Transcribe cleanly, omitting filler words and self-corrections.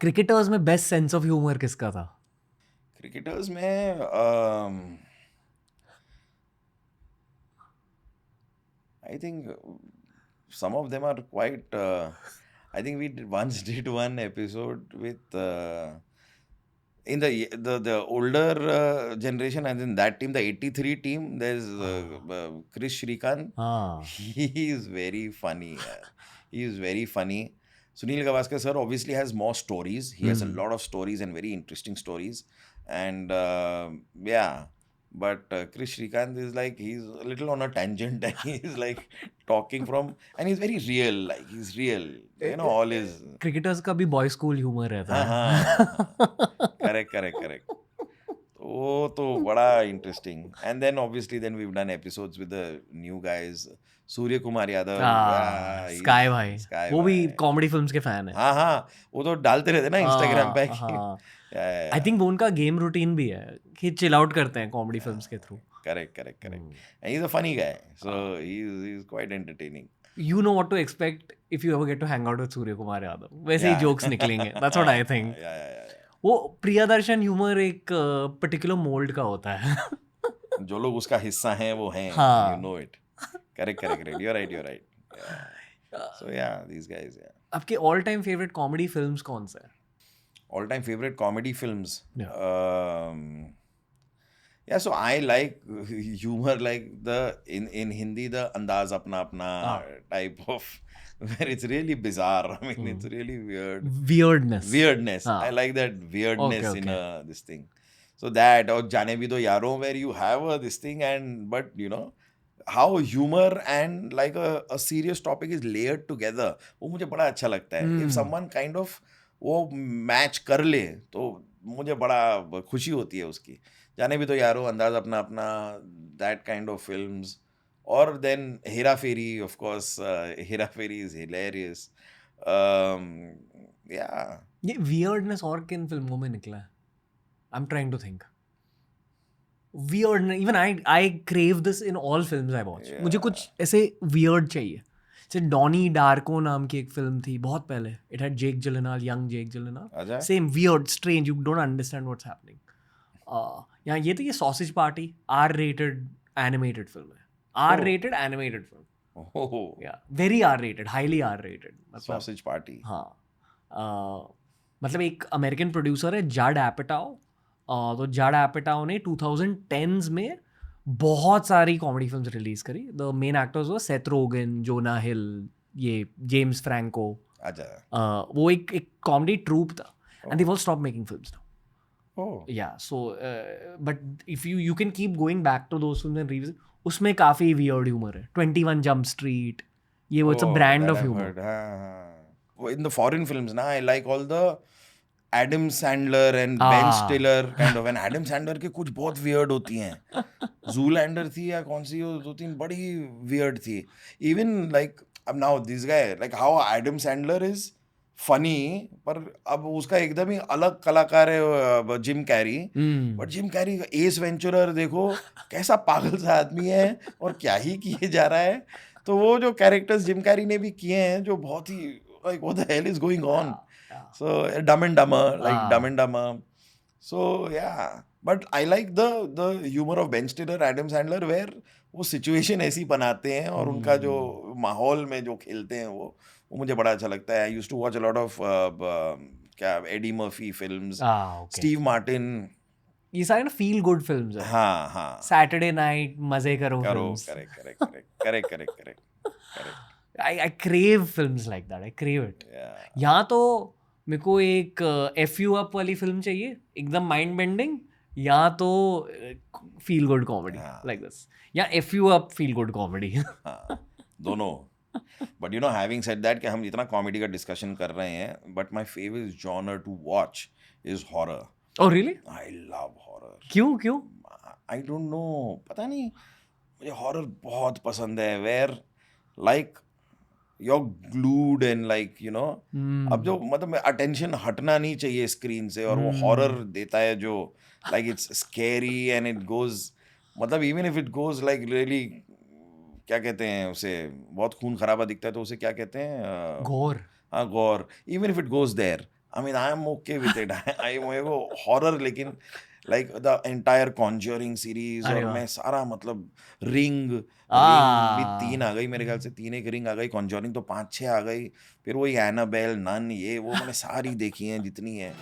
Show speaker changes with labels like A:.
A: Cricketers में best sense of humour किसका था?
B: क्रिकेटर्स में I think some of them are quite. I think we once did one episode with in the older generation, and in that team, the '83 team. There's Chris Shrikant.
A: हाँ.
B: He is very funny. He is very funny. Sunil Gavaskar sir obviously has more stories. He has a lot of stories and very interesting stories. And yeah, but Chris Shrikant is like, he's a little on a tangent and he's like talking from, and he's very real, like he's real, you know, all his.
A: Cricketers का भी boy school humour रहता
B: हाँ
A: है.
B: हाँ, correct correct correct. वो तो बड़ा interesting. And then obviously then we done episodes with the new guys. Surya Kumar Yadav.
A: Sky भाई,
B: स्काई
A: वो भी
B: भाई.
A: कॉमेडी फिल्म्स के फैन है.
B: हाँ हाँ, वो तो डालते रहते ना इंस्टाग्राम पे.
A: हाँ. आई थिंक वो उनका गेम रूटीन भी है कि चिल आउट करते हैं कॉमेडी फिल्म्स के through.
B: Correct correct correct. And he is a funny guy, so he is quite entertaining.
A: You know what to expect if you ever get to hang out with सूर्य कुमार यादव. वैसे ही jokes निकलेंगे. That's what I think. वो Priyadarshan humour एक particular mould का होता है.
B: जो लोग उसका हिस्सा हैं वो हैं.
A: हाँ.
B: You know it. Correct correct correct. You're right, you're right. So yeah, these guys, yeah.
A: आपके all time favourite comedy films कौन से हैं?
B: All time favorite comedy films.
A: Yeah.
B: Yeah, so I like humor, like in Hindi, the andaz apna apna type of, where it's really bizarre. I mean, it's really weird. Weirdness. I like that weirdness in this thing. So that, or Jaane Bhi Do Yaaro, where you have this thing, and but you know how humor and like a serious topic is layered together. वो मुझे बड़ा अच्छा लगता है. If someone kind of वो match कर ले तो मुझे बड़ा खुशी होती है उसकी. जाने भी तो यारो, Andaz Apna Apna, that kind of films. और देन Hera Pheri, of course. Hera Pheri is hilarious. Yeah,
A: ये वियर्डनेस और किन फिल्मों में निकला है? I am trying to think. Weird, even I crave this in all films I watch. मुझे कुछ ऐसे वियर्ड चाहिए. जैसे डॉनी डार्को नाम की एक फिल्म थी बहुत पहले. It had Jake Gyllenhaal, young Jake Gyllenhaal. Same weird, strange, you don't understand what's happening. यहाँ ये तो ये sausage party R rated animated film है. R rated animated film. Yeah very R rated, highly R rated.
B: Sausage party.
A: हाँ. मतलब एक American producer है जाड एपेटाओ. तो जाड एपेटाओ ने 2010s में बहुत सारी कॉमेडी फिल्म्स रिलीज करी. The main actors were Seth रोगन, जोना हिल, ये जेम्स फ्रैंको. वो एक कॉमेडी ट्रूप था. And they will stop making films now. Yeah, so but if you can keep going back to those films and revisit, उसमें काफी weird humor है. 21 Jump Street, ये वो it's a brand of humor.
B: In the foreign films ना, I like all the Adam Sandler and Ben Stiller kind of. And Adam Sandler के कुछ बहुत weird होती हैं. Zoolander थी या कौन सी, दो तीन बड़ी weird थी. Even like now this guy, like how Adam Sandler is funny, पर अब उसका एकदम ही अलग कलाकार है Jim Carrey. But Jim Carrey Ace Ventura देखो कैसा पागल सा आदमी है और क्या ही किए जा रहा है. तो वो जो कैरेक्टर्स जिम कैरी ने भी किए हैं जो बहुत ही like what the hell is going on. So dumb and dumber, like dumb and dumber. So yeah, but I like the humour of Ben Stiller, Adam Sandler, where वो situation ऐसी बनाते हैं और उनका जो माहौल में जो खेलते हैं वो मुझे बड़ा अच्छा लगता है. I used to watch a lot of क्या Eddie Murphy films, Steve Martin.
A: ये सारे ना फील गुड फिल्म्स हैं.
B: हाँ हाँ.
A: सैटरडे नाइट मजे करो films.
B: Correct correct correct correct correct correct.
A: I crave films like that. I crave it. यहाँ तो मेरे को एक FU up वाली फिल्म चाहिए, एकदम माइंड बेंडिंग. या तो feel good comedy like this, या FU up feel good comedy.
B: दोनों. But you know, having said that कि हम इतना कॉमेडी का डिस्कशन कर रहे हैं, but my favourite genre to watch is horror.
A: Oh really?
B: I love horror.
A: क्यों?
B: आई डोंट नो, पता नहीं, मुझे हॉरर बहुत पसंद है. Where like you're glued and like you know, अब जो मतलब अटेंशन हटना नहीं चाहिए स्क्रीन से, और वो हॉरर देता है जो like it's scary and it goes, मतलब even if it goes like really, क्या कहते हैं उसे, बहुत खून खराबा दिखता है तो उसे क्या कहते हैं?
A: गोर.
B: हाँ, गोर. even if it goes there, I mean I am okay with it. I मेरे को हॉरर, लेकिन like the entire Conjuring series,
A: अरे
B: और
A: वाह!
B: मैं सारा मतलब रिंग भी 3 आ गई मेरे ख्याल से,
A: आ
B: 3 एक रिंग आ गई, कॉन्जरिंग तो 5-6 आ गई, फिर वही एनाबेल, नन, ये वो मैंने सारी देखी हैं जितनी है।